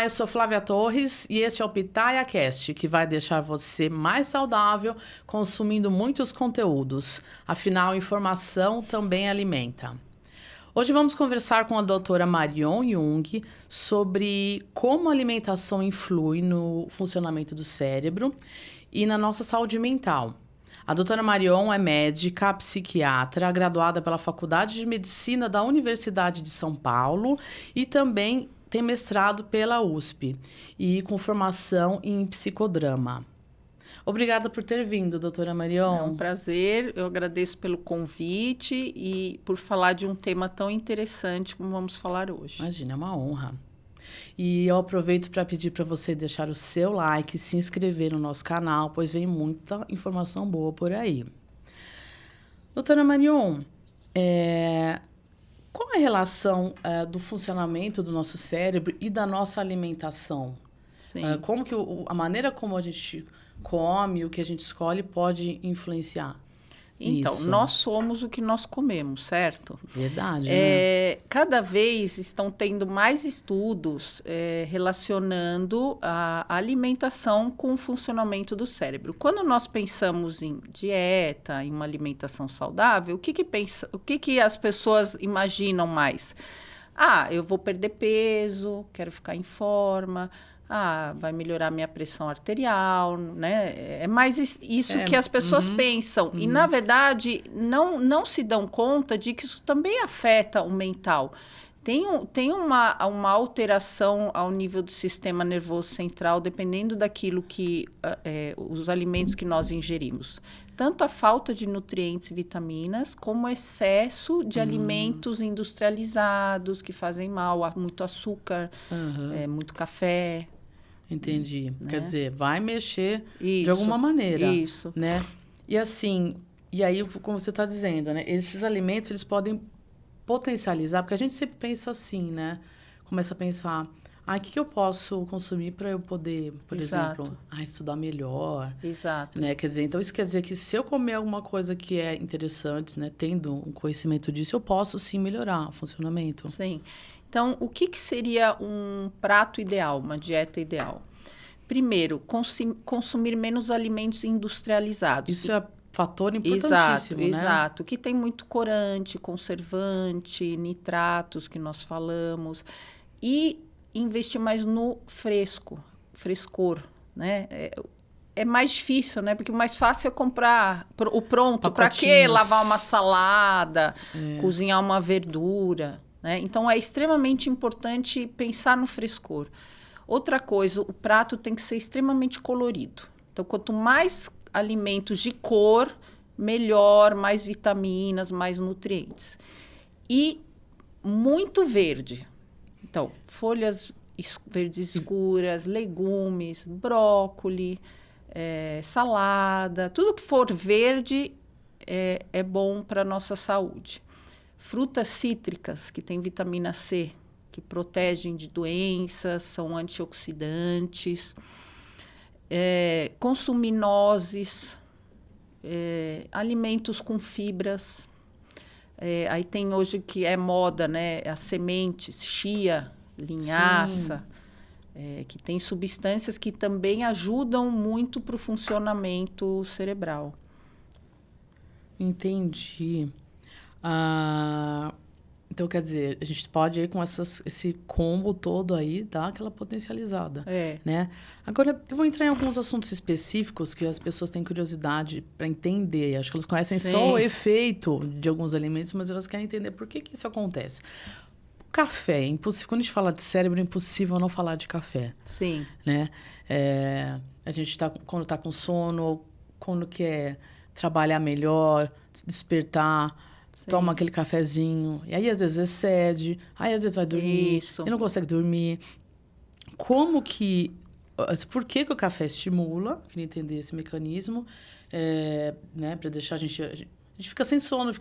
eu sou Flávia Torres e este é o PitayaCast, que vai deixar você mais saudável consumindo muitos conteúdos. Afinal, informação também alimenta. Hoje vamos conversar com a doutora Marion Jung sobre como a alimentação influi no funcionamento do cérebro e na nossa saúde mental. A doutora Marion é médica, psiquiatra, graduada pela Faculdade de Medicina da Universidade de São Paulo e também tem mestrado pela USP e com formação em psicodrama. Obrigada por ter vindo, doutora Marion. É um prazer, eu agradeço pelo convite e por falar de um tema tão interessante como vamos falar hoje. Imagina, é uma honra. E eu aproveito para pedir para você deixar o seu like, se inscrever no nosso canal, pois vem muita informação boa por aí. Doutora Marion, qual é a relação do funcionamento do nosso cérebro e da nossa alimentação? Sim. Como que a maneira como a gente come, o que a gente escolhe, pode influenciar? Então, Isso. Nós somos o que nós comemos, certo? Verdade, né? Cada vez estão tendo mais estudos relacionando a alimentação com o funcionamento do cérebro. Quando nós pensamos em dieta, em uma alimentação saudável, o que as pessoas imaginam mais? Eu vou perder peso, quero ficar em forma. Vai melhorar minha pressão arterial, né? É mais isso que as pessoas pensam. E, na verdade, não se dão conta de que isso também afeta o mental. Tem uma alteração ao nível do sistema nervoso central, dependendo daquilo que os alimentos que nós ingerimos. Tanto a falta de nutrientes e vitaminas, como o excesso de alimentos industrializados que fazem mal, muito açúcar, muito café. Entendi. Né? Quer dizer, vai mexer Isso, de alguma maneira. Isso. Né? E assim, e aí, como você está dizendo, né? Esses alimentos, eles podem potencializar, porque a gente sempre pensa assim, né? Começa a pensar, o que eu posso consumir para eu poder, por exemplo, estudar melhor. Exato. Né? Quer dizer, então isso quer dizer que se eu comer alguma coisa que é interessante, né? Tendo um conhecimento disso, eu posso sim melhorar o funcionamento. Sim. Então, o que seria um prato ideal, uma dieta ideal? Primeiro, consumir menos alimentos industrializados. Isso é fator importantíssimo, né? Exato. Que tem muito corante, conservante, nitratos, que nós falamos. E investir mais no frescor, né? É mais difícil, né? Porque o mais fácil é comprar o pronto. Para quê? Lavar uma salada, cozinhar uma verdura. Né? Então, é extremamente importante pensar no frescor. Outra coisa, o prato tem que ser extremamente colorido. Então, quanto mais alimentos de cor, melhor, mais vitaminas, mais nutrientes. E muito verde. Então, folhas verdes escuras, legumes, brócolis, salada. Tudo que for verde é bom para a nossa saúde. Frutas cítricas, que têm vitamina C, que protegem de doenças, são antioxidantes. Consumir nozes, alimentos com fibras. Aí tem hoje que é moda, né? As sementes, chia, linhaça, que tem substâncias que também ajudam muito para o funcionamento cerebral. Entendi. Então, quer dizer, a gente pode ir com esse combo todo aí, dar aquela potencializada, né? Agora, eu vou entrar em alguns assuntos específicos que as pessoas têm curiosidade para entender. Acho que elas conhecem só o efeito de alguns alimentos, mas elas querem entender por que isso acontece. O café, é impossível. Quando a gente fala de cérebro, é impossível não falar de café. Sim. Né? A gente quando está com sono, ou quando quer trabalhar melhor, se despertar... Sim. Toma aquele cafezinho, e aí às vezes excede, aí às vezes vai dormir, e não consegue dormir. Por que o café estimula? Queria entender esse mecanismo, né, para deixar a gente fica sem sono,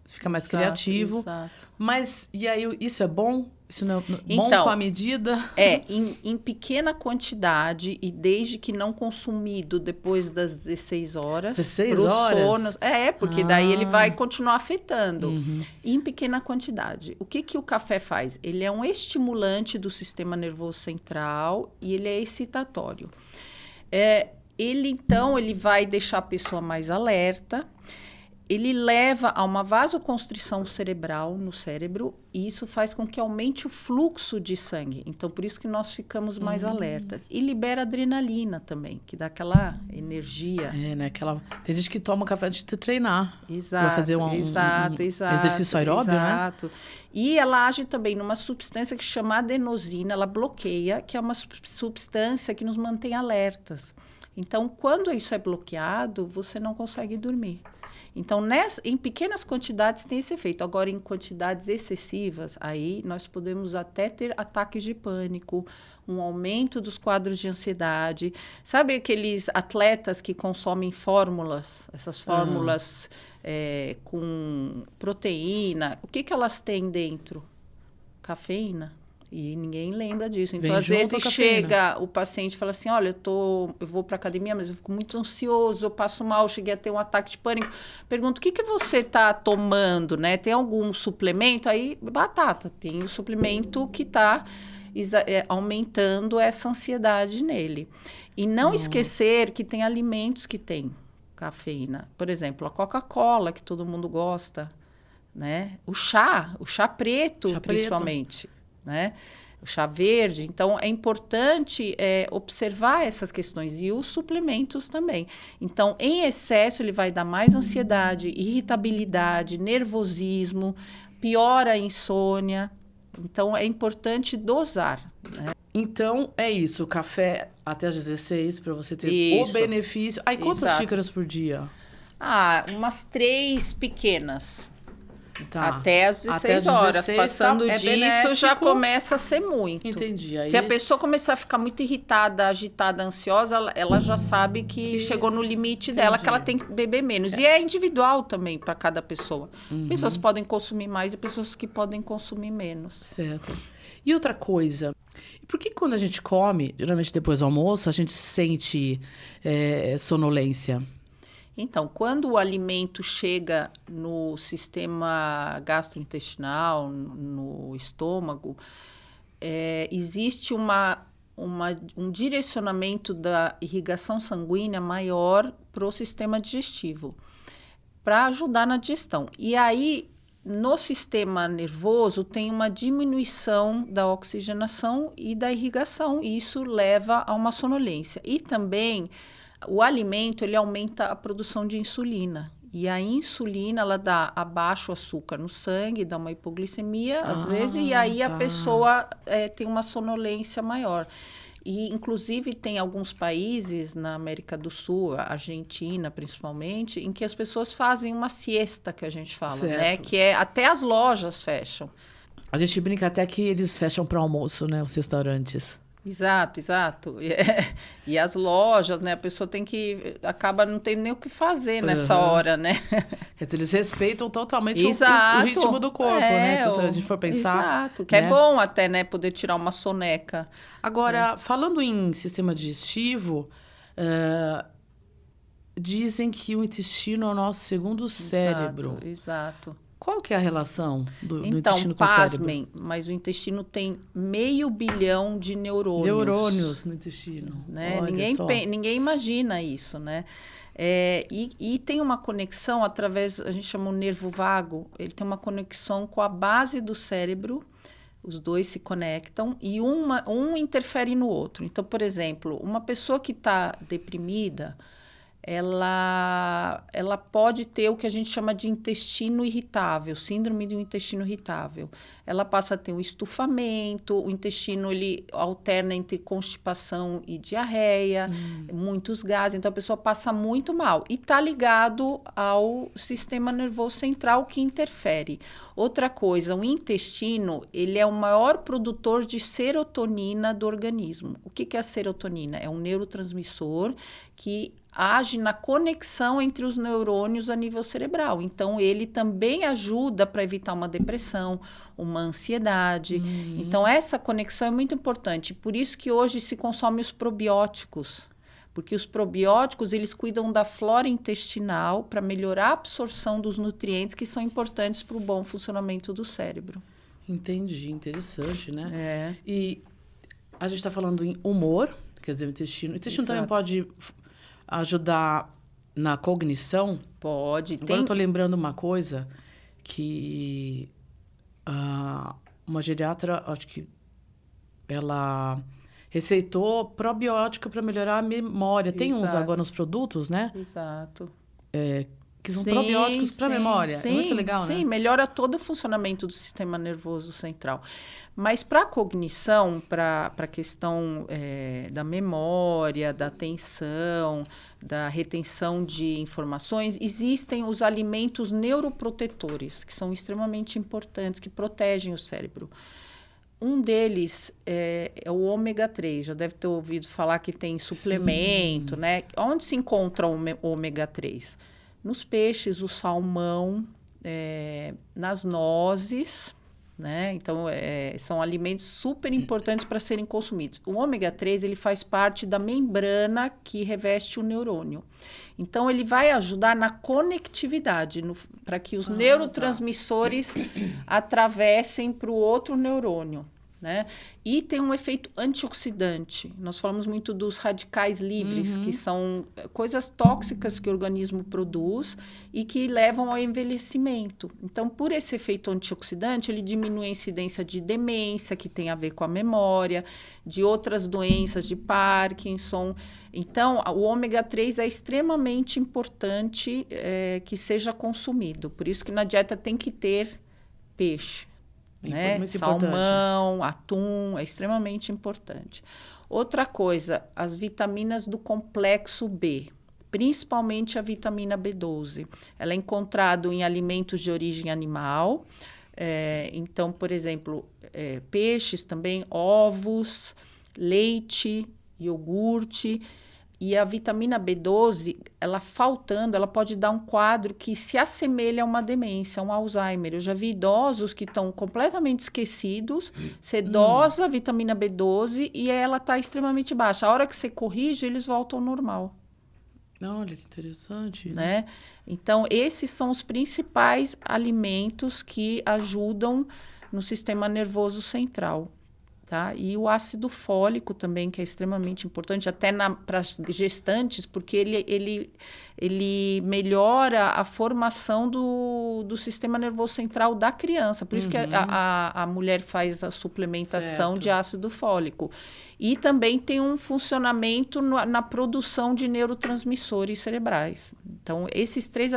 fica mais Exato, criativo. Exato. Mas, e aí, isso é bom? Isso não é bom Então, com a medida? Em pequena quantidade e desde que não consumido depois das 16 horas. 16 pro horas? Sono, porque daí ele vai continuar afetando. Em pequena quantidade. O que, que o café faz? Ele é um estimulante do sistema nervoso central e ele é excitatório. Ele vai deixar a pessoa mais alerta. Ele leva a uma vasoconstrição cerebral no cérebro e isso faz com que aumente o fluxo de sangue. Então, por isso que nós ficamos mais alertas. E libera adrenalina também, que dá aquela energia. Né? Tem gente que toma café antes de treinar. Exato, Vai fazer um exercício aeróbio, exato. Né? E ela age também numa substância que chama adenosina, ela bloqueia, que é uma substância que nos mantém alertas. Então, quando isso é bloqueado, você não consegue dormir. Então, em pequenas quantidades tem esse efeito. Agora, em quantidades excessivas, aí nós podemos até ter ataques de pânico, um aumento dos quadros de ansiedade. Sabe aqueles atletas que consomem fórmulas? Essas fórmulas com proteína. O que elas têm dentro? Cafeína. E ninguém lembra disso. Então, às vezes, chega o paciente e fala assim, olha, eu vou para academia, mas eu fico muito ansioso, eu passo mal, eu cheguei a ter um ataque de pânico. Pergunto, o que você está tomando, né? Tem algum suplemento? Aí, batata, tem o suplemento que está aumentando essa ansiedade nele. E não esquecer que tem alimentos que têm cafeína. Por exemplo, a Coca-Cola, que todo mundo gosta, né? O chá preto, principalmente. Né? O chá verde. Então, é importante observar essas questões e os suplementos também. Então, em excesso, ele vai dar mais ansiedade, irritabilidade, nervosismo, piora a insônia. Então, é importante dosar. Né? Então, é isso. O café até às 16 para você ter o benefício. Aí, quantas xícaras por dia? Umas 3 pequenas. Tá. Até às 16 horas. Passando disso, benéfico. Já começa a ser muito. Entendi. Aí... Se a pessoa começar a ficar muito irritada, agitada, ansiosa, ela já sabe que chegou no limite dela, que ela tem que beber menos. E é individual também para cada pessoa. Pessoas podem consumir mais e pessoas que podem consumir menos. Certo. E outra coisa, por que quando a gente come, geralmente depois do almoço, a gente sente sonolência? Então, quando o alimento chega no sistema gastrointestinal, no estômago, existe um direcionamento da irrigação sanguínea maior para o sistema digestivo, para ajudar na digestão. E aí, no sistema nervoso, tem uma diminuição da oxigenação e da irrigação, e isso leva a uma sonolência. E também... o alimento, ele aumenta a produção de insulina. E a insulina, ela dá abaixo açúcar no sangue, dá uma hipoglicemia, às vezes, e aí a pessoa tem uma sonolência maior. E, inclusive, tem alguns países na América do Sul, a Argentina, principalmente, em que as pessoas fazem uma siesta, que a gente fala, né? Que até as lojas fecham. A gente brinca até que eles fecham para almoço, né? Os restaurantes. Exato. E as lojas, né? A pessoa acaba não tendo nem o que fazer nessa hora, né? Quer dizer, eles respeitam totalmente o ritmo do corpo, né? Se a gente for pensar. Exato, que é bom até, né? Poder tirar uma soneca. Agora, falando em sistema digestivo, dizem que o intestino é o nosso segundo cérebro. Exato. Qual que é a relação do intestino com o cérebro? Pasmem, mas o intestino tem 500 milhão de neurônios. Neurônios no intestino. Né? Ninguém imagina isso, né? E tem uma conexão através, a gente chama o nervo vago, ele tem uma conexão com a base do cérebro, os dois se conectam e um interfere no outro. Então, por exemplo, uma pessoa que está deprimida, ela pode ter o que a gente chama de intestino irritável, síndrome do intestino irritável. Ela passa a ter um estufamento, o intestino ele alterna entre constipação e diarreia, muitos gases, então a pessoa passa muito mal. E está ligado ao sistema nervoso central que interfere. Outra coisa, o intestino ele é o maior produtor de serotonina do organismo. O que é a serotonina? É um neurotransmissor que age na conexão entre os neurônios a nível cerebral. Então, ele também ajuda para evitar uma depressão, uma ansiedade. Então, essa conexão é muito importante. Por isso que hoje se consome os probióticos. Porque os probióticos, eles cuidam da flora intestinal para melhorar a absorção dos nutrientes que são importantes para o bom funcionamento do cérebro. Entendi, interessante, né? É. E a gente está falando em humor, quer dizer, o intestino. O intestino também pode ajudar na cognição? Pode. Agora eu estou lembrando uma coisa que uma geriatra, acho que ela receitou probiótico para melhorar a memória. Tem uns agora nos produtos, né? Exato. Que são probióticos para a memória. É muito legal, né? Sim, melhora todo o funcionamento do sistema nervoso central. Mas para a cognição, para a questão da memória, da atenção, da retenção de informações, existem os alimentos neuroprotetores, que são extremamente importantes, que protegem o cérebro. Um deles é o ômega 3. Já deve ter ouvido falar que tem suplemento, né? Onde se encontra o ômega 3? Nos peixes, o salmão, nas nozes, né? Então, são alimentos super importantes para serem consumidos. O ômega 3, ele faz parte da membrana que reveste o neurônio. Então, ele vai ajudar na conectividade, para que os neurotransmissores atravessem para o outro neurônio. Né? E tem um efeito antioxidante. Nós falamos muito dos radicais livres, que são coisas tóxicas que o organismo produz e que levam ao envelhecimento. Então, por esse efeito antioxidante, ele diminui a incidência de demência, que tem a ver com a memória, de outras doenças, de Parkinson. Então, o ômega 3 é extremamente importante que seja consumido. Por isso que na dieta tem que ter peixe. Né? Salmão, atum, é extremamente importante. Outra coisa, as vitaminas do complexo B, principalmente a vitamina B12. Ela é encontrada em alimentos de origem animal. Então, por exemplo, peixes também, ovos, leite, iogurte. E a vitamina B12, ela faltando, ela pode dar um quadro que se assemelha a uma demência, a um Alzheimer. Eu já vi idosos que estão completamente esquecidos, sedosa, vitamina B12, e ela está extremamente baixa. A hora que você corrige, eles voltam ao normal. Olha, que interessante. Né? Então, esses são os principais alimentos que ajudam no sistema nervoso central. Tá? E o ácido fólico também, que é extremamente importante, até para as gestantes, porque ele melhora a formação do sistema nervoso central da criança. Por isso que a mulher faz a suplementação de ácido fólico. E também tem um funcionamento na produção de neurotransmissores cerebrais. Então, essas três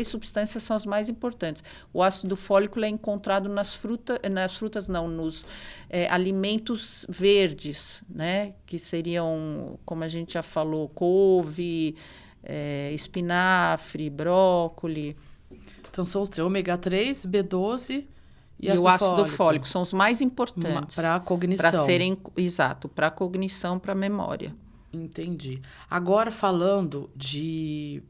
substâncias são as mais importantes. O ácido fólico é encontrado nos alimentos verdes, né? Que seriam, como a gente já falou, couve, espinafre, brócolis. Então, são os três, ômega 3, B12 e o ácido fólico. São os mais importantes. Para a cognição. Exato, para a cognição, para a memória. Entendi. Agora, falando de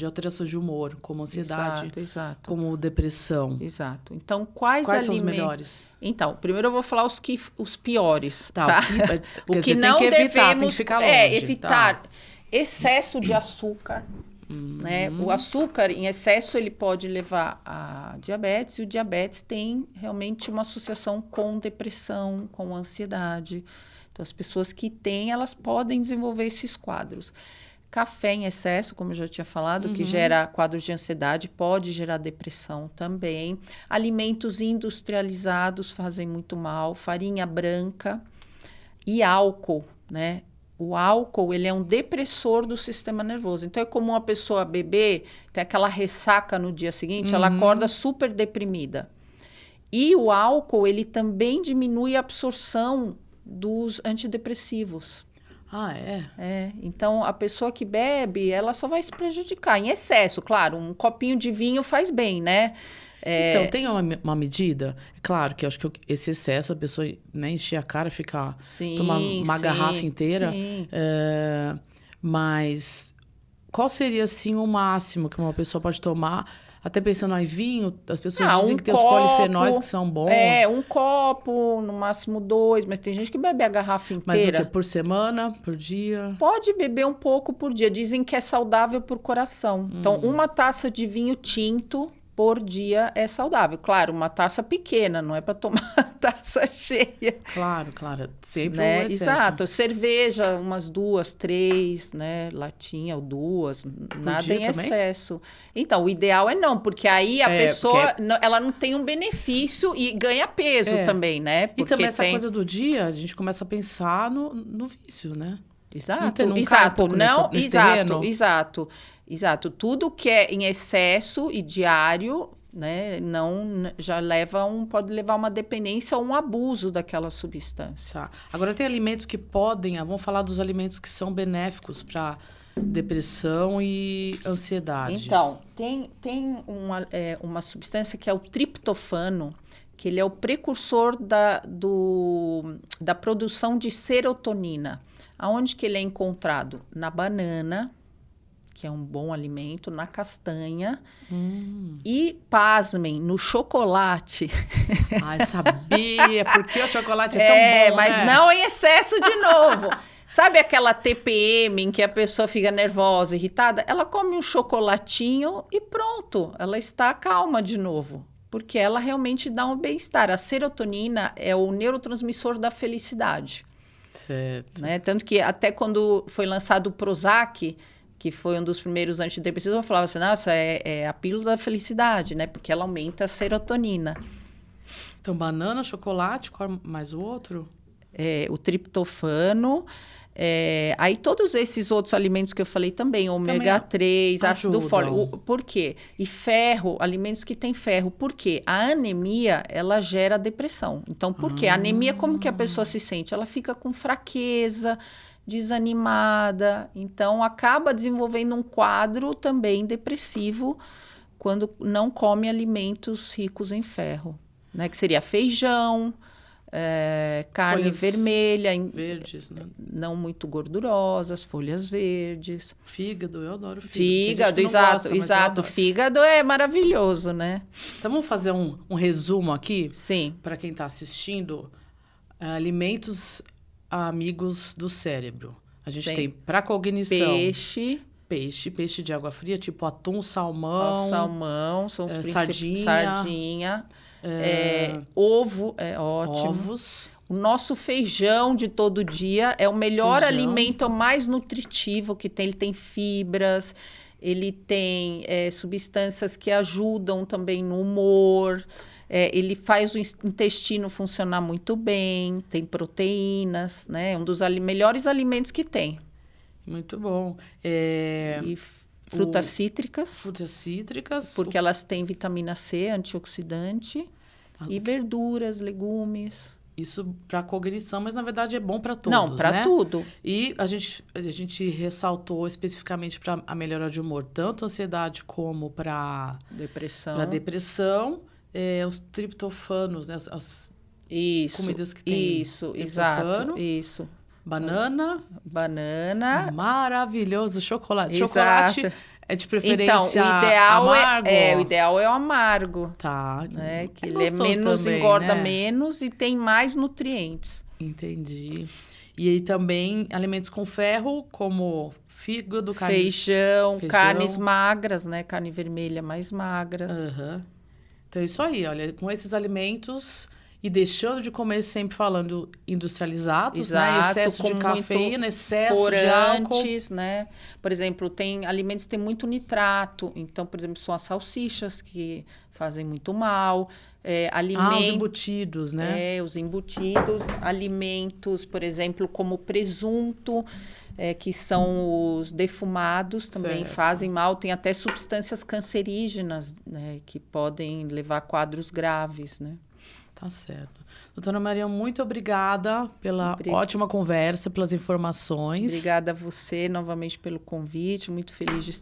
alterações de humor, como ansiedade, exato. como depressão. Exato. Então, quais são os melhores? Então, primeiro eu vou falar os piores, tá? O que não devemos evitar, tem que ficar longe. Evitar excesso de açúcar. Né? O açúcar em excesso ele pode levar a diabetes, e o diabetes tem realmente uma associação com depressão, com ansiedade. Então, as pessoas que têm, elas podem desenvolver esses quadros. Café em excesso, como eu já tinha falado, que gera quadros de ansiedade, pode gerar depressão também. Alimentos industrializados fazem muito mal, farinha branca e álcool, né? O álcool, ele é um depressor do sistema nervoso. Então, é comum a pessoa beber, tem aquela ressaca no dia seguinte, ela acorda super deprimida. E o álcool, ele também diminui a absorção dos antidepressivos. Ah, é? Então, a pessoa que bebe, ela só vai se prejudicar. Em excesso, claro, um copinho de vinho faz bem, né? Então, tem uma medida? É claro que eu acho que esse excesso, a pessoa encher a cara, tomar uma garrafa inteira. Mas qual seria, assim, o máximo que uma pessoa pode tomar? Até pensando em vinho, as pessoas dizem que tem os polifenóis que são bons. Um copo, no máximo 2, mas tem gente que bebe a garrafa inteira. Mas o quê? Por semana? Por dia? Pode beber um pouco por dia. Dizem que é saudável por coração. Então, uma taça de vinho tinto por dia é saudável. Claro, uma taça pequena, não é para tomar a taça cheia. Claro. Sempre Né? o excesso. Exato. Cerveja, umas 2, 3, né? Latinha ou 2, nada dia em também? excesso. Então, o ideal é não, porque aí a pessoa, ela não tem um benefício e ganha peso também, né? Porque e também essa coisa do dia, a gente começa a pensar no vício, né? Exato, Não cai um pouco nesse terreno? Exato. Tudo que é em excesso e diário, né, pode levar a uma dependência ou um abuso daquela substância. Tá. Agora tem alimentos que vamos falar dos alimentos que são benéficos para depressão e ansiedade. Então, tem uma substância que é o triptofano, que ele é o precursor da produção de serotonina. Aonde que ele é encontrado? Na banana, que é um bom alimento, na castanha e, pasmem, no chocolate. Ai, sabia, porque o chocolate é tão bom, mas né? não em excesso de novo. Sabe aquela TPM em que a pessoa fica nervosa, irritada? Ela come um chocolatinho e pronto, ela está calma de novo. Porque ela realmente dá um bem-estar. A serotonina é o neurotransmissor da felicidade. Certo. Né? Tanto que até quando foi lançado o Prozac, que foi um dos primeiros antidepressivos, eu falava assim, nossa, é a pílula da felicidade, né? Porque ela aumenta a serotonina. Então, banana, chocolate, qual mais o outro? O triptofano. Aí todos esses outros alimentos que eu falei também, ômega 3, ácido fólico. Por quê? E ferro, alimentos que têm ferro. Por quê? A anemia, ela gera depressão. Então, por quê? A anemia, como que a pessoa se sente? Ela fica com fraqueza, desanimada. Então, acaba desenvolvendo um quadro também depressivo quando não come alimentos ricos em ferro, né? Que seria feijão, carne folhas vermelha, verdes, né? não muito gordurosas, folhas verdes. Fígado, eu adoro fígado. Fígado, exato. Fígado é maravilhoso, né? Então, vamos fazer um resumo aqui? Sim. Para quem está assistindo. Alimentos amigos do cérebro. A gente tem para cognição... Peixe de água fria, tipo atum, salmão... Salmão, são os principais. Sardinha. Ovo é ótimo. Ovos. O nosso feijão de todo dia é o melhor alimento, o mais nutritivo que tem. Ele tem fibras, ele tem substâncias que ajudam também no humor, ele faz o intestino funcionar muito bem, tem proteínas, né? É um dos melhores alimentos que tem. Muito bom. E frutas cítricas. Frutas cítricas. Porque elas têm vitamina C, antioxidante. E verduras, legumes. Isso para cognição, mas na verdade é bom para todos, não, para tudo. E a gente ressaltou especificamente para a melhora de humor, tanto ansiedade como para depressão. Para depressão, os triptofanos, né? As comidas que tem triptofano. Isso. Banana. Maravilhoso. Chocolate. Exato. Chocolate é de preferência amargo. O ideal é o amargo. Tá. Né? Que ele é menos, também, engorda né? menos e tem mais nutrientes. Entendi. E aí também alimentos com ferro, como fígado, feijão, carnes magras, né? Carne vermelha mais magras. Uhum. Então é isso aí, olha, com esses alimentos... E deixando de comer, sempre falando industrializados, né? Excesso de cafeína, excesso de álcool. Né? Por exemplo, tem alimentos que têm muito nitrato. Então, por exemplo, são as salsichas que fazem muito mal. Os embutidos, né? Os embutidos. Alimentos, por exemplo, como presunto, que são os defumados, também fazem mal. Tem até substâncias cancerígenas, né? Que podem levar a quadros graves, né? Tá certo. Doutora Maria, muito obrigada pela ótima conversa, pelas informações. Obrigada a você novamente pelo convite. Muito feliz de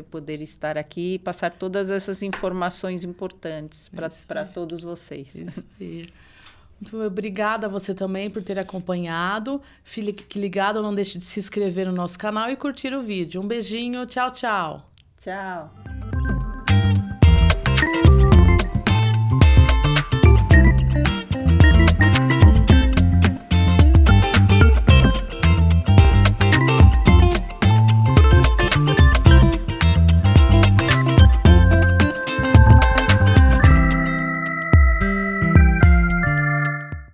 poder estar aqui e passar todas essas informações importantes para todos vocês. Isso. Muito obrigada a você também por ter acompanhado. Fique ligado, não deixe de se inscrever no nosso canal e curtir o vídeo. Um beijinho, tchau, tchau. Tchau.